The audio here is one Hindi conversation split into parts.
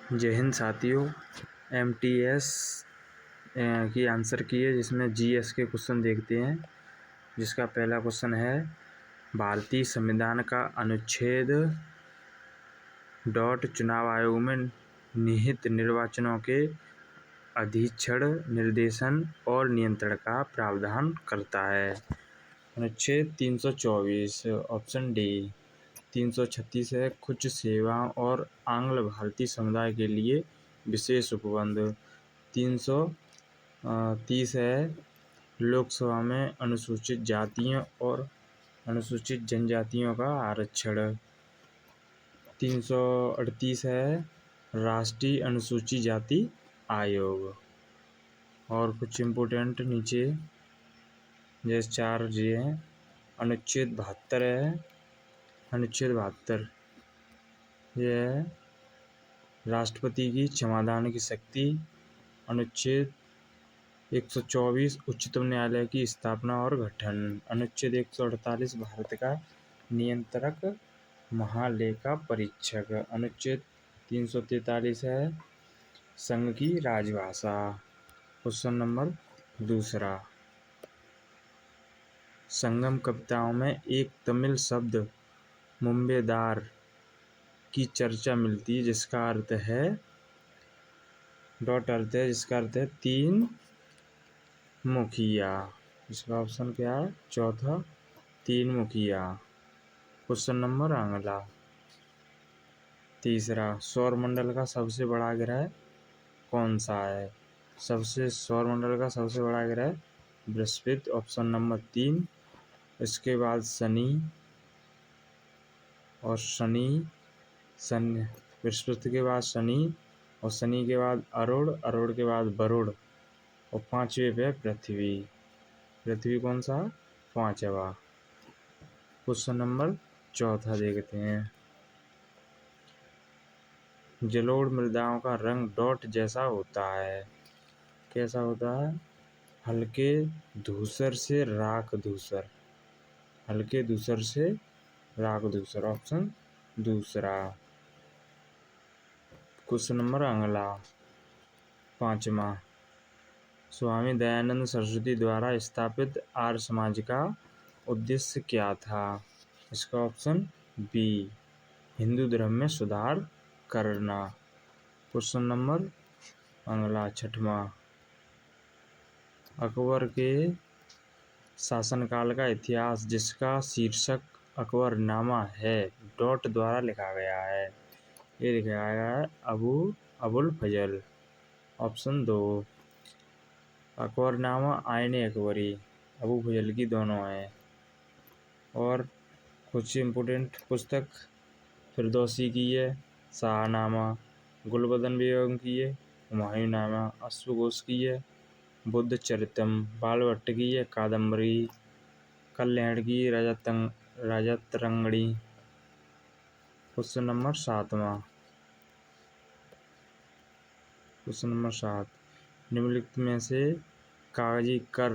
जय हिंद साथियों। MTS की आंसर की है, जिसमें GS के क्वेश्चन देखते हैं। जिसका पहला क्वेश्चन है, भारतीय संविधान का अनुच्छेद चुनाव आयोग में निहित निर्वाचनों के अधीक्षण, निर्देशन और नियंत्रण का प्रावधान करता है। अनुच्छेद 324 ऑप्शन डी। 336 है, कुछ सेवाओं और आंग्ल भारतीय समुदाय के लिए विशेष उपबंध। 330 है, लोकसभा में अनुसूचित जातियों और अनुसूचित जनजातियों का आरक्षण। 338 है, राष्ट्रीय अनुसूचित जाति आयोग। और कुछ इम्पोर्टेंट नीचे जैसे 4 जी हैं। अनुच्छेद 72 है, अनुच्छेद 72 यह है राष्ट्रपति की क्षमादान की शक्ति। अनुच्छेद 124 उच्चतम न्यायालय की स्थापना और गठन। अनुच्छेद 148 भारत का नियंत्रक महालेखा परीक्षक। अनुच्छेद 343 है, संघ की राजभाषा। क्वेश्चन नंबर 2, संगम कविताओं में एक तमिल शब्द मुंबेदार की चर्चा मिलती है, जिसका अर्थ है जिसका अर्थ है तीन मुखिया। इसका ऑप्शन क्या है? चौथा, तीन मुखिया। क्वेश्चन नंबर अगला 3, सौरमंडल का सबसे बड़ा ग्रह कौन सा है? सौरमंडल का सबसे बड़ा ग्रह बृहस्पति, ऑप्शन नंबर 3। इसके बाद शनि बृहस्पति के बाद शनि, और शनि के बाद अरुण के बाद वरुण, और 5वें पे पृथ्वी। पृथ्वी कौन सा? 5वां। क्वेश्चन नंबर 4 देखते हैं। जलोढ़ मृदाओं का रंग डॉट जैसा होता है। कैसा होता है? हल्के धूसर से राख धूसर। हल्के धूसर से राख धूसर, ऑप्शन दूसरा। क्वेश्चन नंबर अगला 5वां, स्वामी दयानंद सरस्वती द्वारा स्थापित आर्य समाज का उद्देश्य क्या था? इसका ऑप्शन बी, हिंदू धर्म में सुधार करना। क्वेश्चन नंबर अगला 6वां, अकबर के शासनकाल का इतिहास जिसका शीर्षक अकबरनामा है डॉट द्वारा लिखा गया है। ये लिखा गया है अबुल फजल, ऑप्शन 2। अकबरनामा आईने अकबरी अबू फजल की दोनों हैं। और कुछ इम्पोर्टेंट पुस्तक फिरदौसी की है, शाहनामा, गुलबदन बेगम की है, हुमायूंनामा, अश्वघोष की है, बुद्ध चरितम, बालभट्ट की है, कादम्बरी, कल्याण की राजतरंगिणी। क्वेश्चन नंबर 7वां, क्वेश्चन नंबर 7, निम्नलिखित में से कागजी कर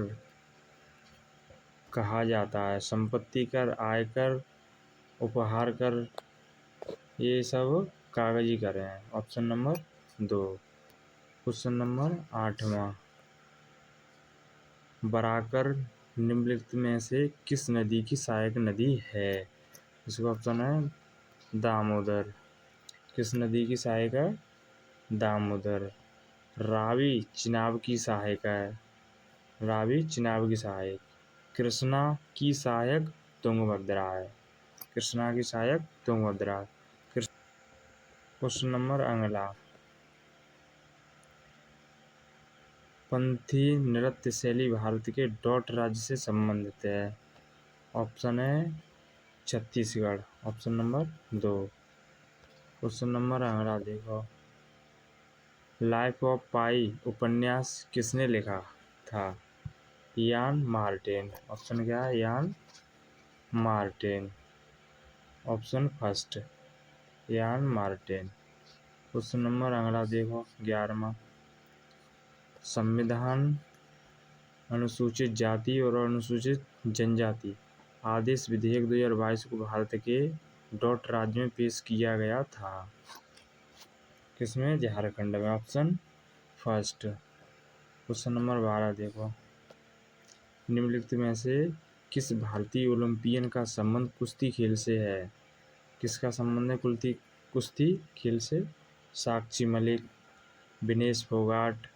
कहा जाता है? संपत्ति कर, आयकर, उपहार कर, ये सब कागजी कर हैं, ऑप्शन नंबर 2। क्वेश्चन नंबर 8वां, बराकर निम्नलिखित में से किस नदी की सहायक नदी है? इसका ऑप्शन है दामोदर। किस नदी की सहायक है? दामोदर। रावी चिनाब की सहायक है। रावी चिनाब की सहायक। कृष्णा की सहायक तुंगभद्रा है। कृष्णा की सहायक तुंगभद्रा। क्वेश्चन नंबर अगला, पंथी नृत्य शैली भारत के डॉट राज्य से संबंधित है। ऑप्शन है Chhattisgarh, option number 2। Question number अगला देखो, लाइफ ऑफ पाई उपन्यास किसने लिखा था? यान मार्टिन। ऑप्शन क्या है? यान मार्टिन, ऑप्शन फर्स्ट, यान मार्टिन। क्वेश्चन नंबर अगला देखो 11वां, संविधान अनुसूचित जाति और अनुसूचित जनजाति आदेश विधेयक 2022 को भारत के डॉट राज्य में पेश किया गया था। किसमें? झारखंड में। Option first. क्वेश्चन नंबर 12 देखो, निम्नलिखित में से किस भारतीय ओलंपियन का संबंध कुश्ती खेल से है? किसका संबंध है कुश्ती खेल से? साक्षी मलिक, विनेश फोगाट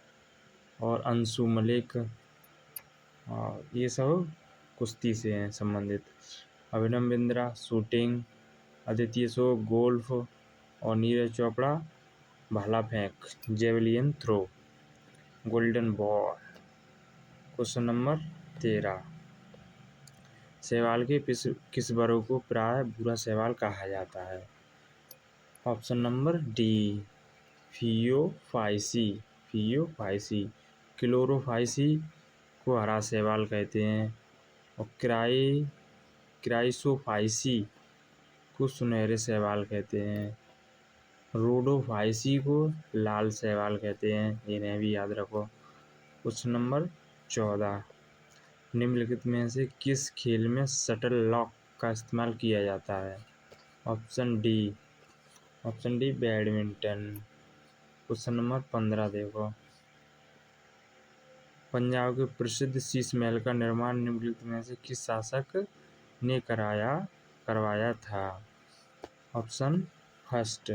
और अंशु मलिक, और ये सब कुश्ती से हैं संबंधित। अभिनव बिंद्रा शूटिंग, आदित्य शो गोल्फ और नीरज चोपड़ा भाला फेंक javelin throw golden ball. Question number 13, शैवाल के किस वर्ग को प्राय भूरा शैवाल कहा जाता है? Option number D, Phaeophyceae. Chlorophyceae को हरा शैवाल कहते हैं और क्राइसोफाइसी को सुनहरे शैवाल कहते हैं। रोडोफाइसी को लाल शैवाल कहते हैं, इन्हें भी याद रखो। क्वेश्चन नंबर 14, निम्नलिखित में से किस खेल में शटल लॉक का इस्तेमाल किया जाता है? Option D badminton. Question number 15 देखो, पंजाब के प्रसिद्ध शीश महल का निर्माण निम्नलिखित में से किस शासक ने करवाया था? ऑप्शन फर्स्ट,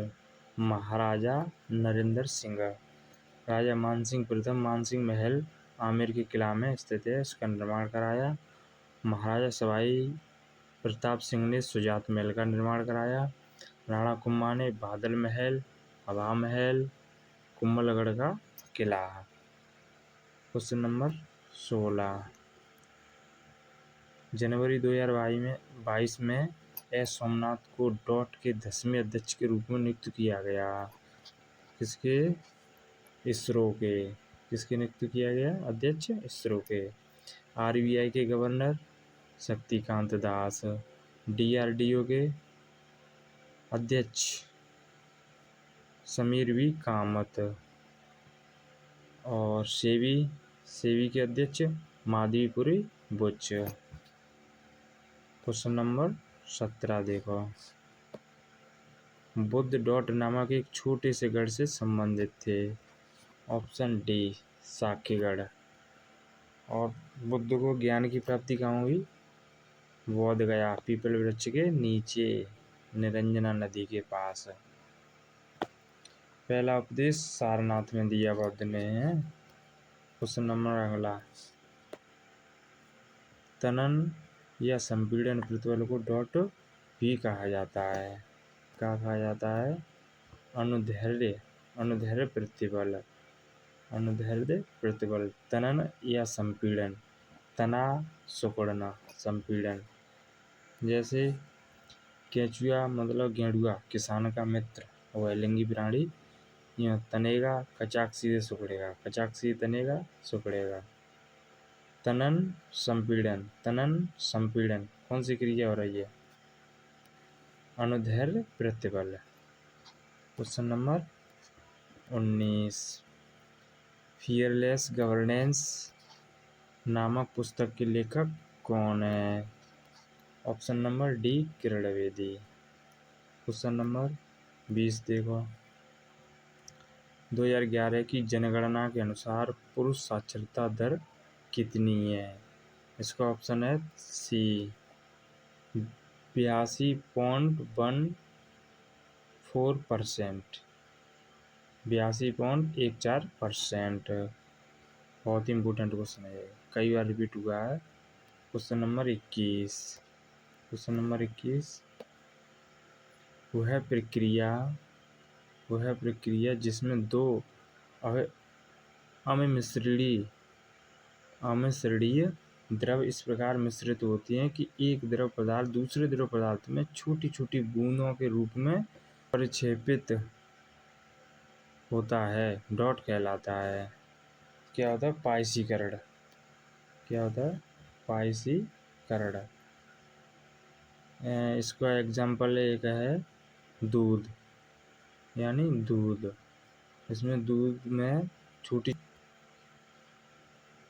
महाराजा नरेंद्र सिंह। राजा मानसिंह प्रथम मानसिंह महल आमेर के किला में स्थित है, इसका निर्माण कराया। महाराजा सवाई प्रताप सिंह ने सुजात महल का निर्माण कराया। राणा कुंभा ने बादल महल, हवा महल, कुंभलगढ़ का किला। क्वेश्चन नंबर 16, जनवरी 2022 में एस सोमनाथ को डॉट के 10वें अध्यक्ष के रूप में नियुक्त किया गया। किसके? इसरो के। किसके नियुक्त किया गया अध्यक्ष? इसरो के। आरबीआई के गवर्नर शक्तिकांत दास। डीआरडीओ के अध्यक्ष समीर वी कामत और सेवी के अध्यक्ष माधवीपुरी बुच। क्वेश्चन नंबर 17 देखो, बुद्ध डॉट नामक एक छोटे से गढ़ से संबंधित थे। Option D, Sakyagarh. और बुद्ध को ज्ञान की प्राप्ति कहाँ हुई? बोध गया, पीपल वृक्ष के नीचे, निरंजना नदी के पास। पहला उपदेश सारनाथ में दिया बुद्ध ने। क्वेश्चन नंबर अगला, तनन या संपीड़न प्रतिबल को डॉट भी कहा जाता है। क्या कहा जाता है? अनुदैर्ध्य प्रतिबल। तनन या संपीड़न, तना सुकुड़ना, संपीड़न। जैसे केंचुआ मतलब गेंडुआ किसान का मित्र, वह लिंगी प्राणी, यह तनेगा कचाक सीधे सुकड़ेगा, कचाक सीधे तनेगा सुकड़ेगा। तनन संपीड़न कौन सी क्रिया हो रही है? अनुदैर्ध्य प्रतिबल। क्वेश्चन नंबर 19, फियरलेस गवर्नेंस नामक पुस्तक के लेखक कौन है? Option number D, Kiran Bedi. Question number 20 देखो, 2011 की जनगणना के अनुसार पुरुष साक्षरता दर कितनी है? इसका ऑप्शन है सी, 82.14%। 82.14%। बहुत ही इम्पोर्टेंट क्वेश्चन है, कई बार रिपीट हुआ है। क्वेश्चन नंबर 21, वह प्रक्रिया जिसमें दो अमिश्रणीय द्रव इस प्रकार मिश्रित होती हैं कि एक द्रव पदार्थ दूसरे द्रव पदार्थ में छोटी छोटी बूंदों के रूप में परिक्षेपित होता है, डॉट कहलाता है। क्या होता है? पाइसीकरण। क्या होता है? पाइसीकरण। इसका एग्जाम्पल एक है दूध, यानी दूध, इसमें दूध में छोटी।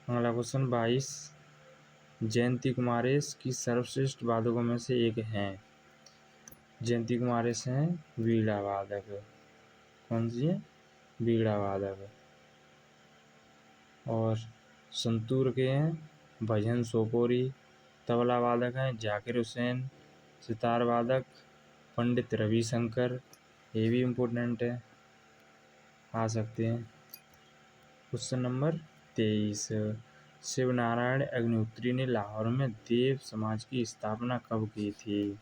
अगला क्वेश्चन 22, जयंती कुमारेश की सर्वश्रेष्ठ वादकों में से एक हैं। जयंती कुमारेश हैं वीणा वादक। कौन सी है? बीड़ा वादक। और संतूर के हैं भजन सोपोरी। तबला वादक हैं जाकिर हुसैन। सितार वादक पंडित रविशंकर। ये भी इम्पोर्टेंट है, आ सकते हैं। क्वेश्चन नंबर 23, शिव नारायण अग्निहोत्री ने लाहौर में देव समाज की स्थापना कब की थी?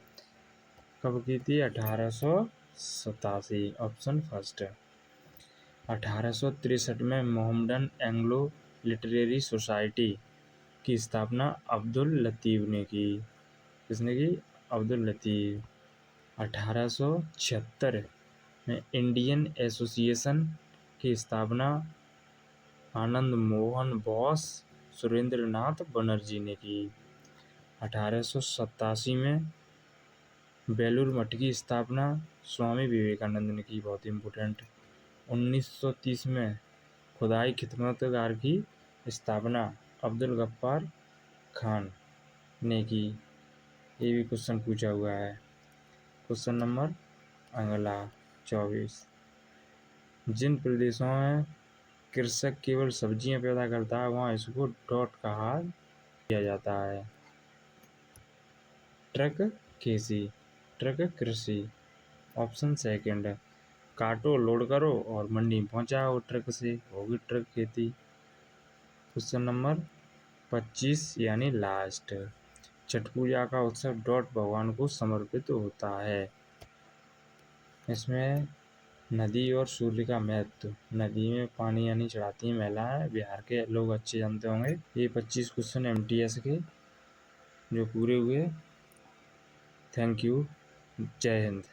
1887। Option first. 1863 में मोहम्मडन एंग्लो लिटरेरी सोसाइटी की स्थापना अब्दुल लतीफ़ ने की। किसने की? अब्दुल लतीफ़। 1876 में इंडियन एसोसिएशन की स्थापना आनंद मोहन बोस सुरेंद्रनाथ बनर्जी ने की। 1887 में बेलूर मठ की स्थापना स्वामी विवेकानंद ने की, बहुत इम्पोर्टेंट। 1930 में खुदाई खिदमतगार की स्थापना अब्दुल गफ्फार खान ने की। ये भी क्वेश्चन पूछा हुआ है। क्वेश्चन नंबर अगला 24, जिन प्रदेशों में कृषक केवल सब्जियां पैदा करता है वहाँ इसको डॉट कहा दिया जाता है। ट्रक खेती, ट्रक कृषि। ऑप्शन सेकंड, काटो लोड करो और मंडी में पहुंचाओ ट्रक से, होगी ट्रक खेती। क्वेश्चन नंबर 25 यानी लास्ट, छठ पूजा का उत्सव डॉट भगवान को समर्पित होता है। इसमें नदी और सूर्य का महत्व। नदी में पानी यानी चढ़ाती हैं महिलाएं, बिहार के लोग अच्छे जानते होंगे। ये 25 क्वेश्चन MTS के जो पूरे हुए। थैंक यू, जय हिंद।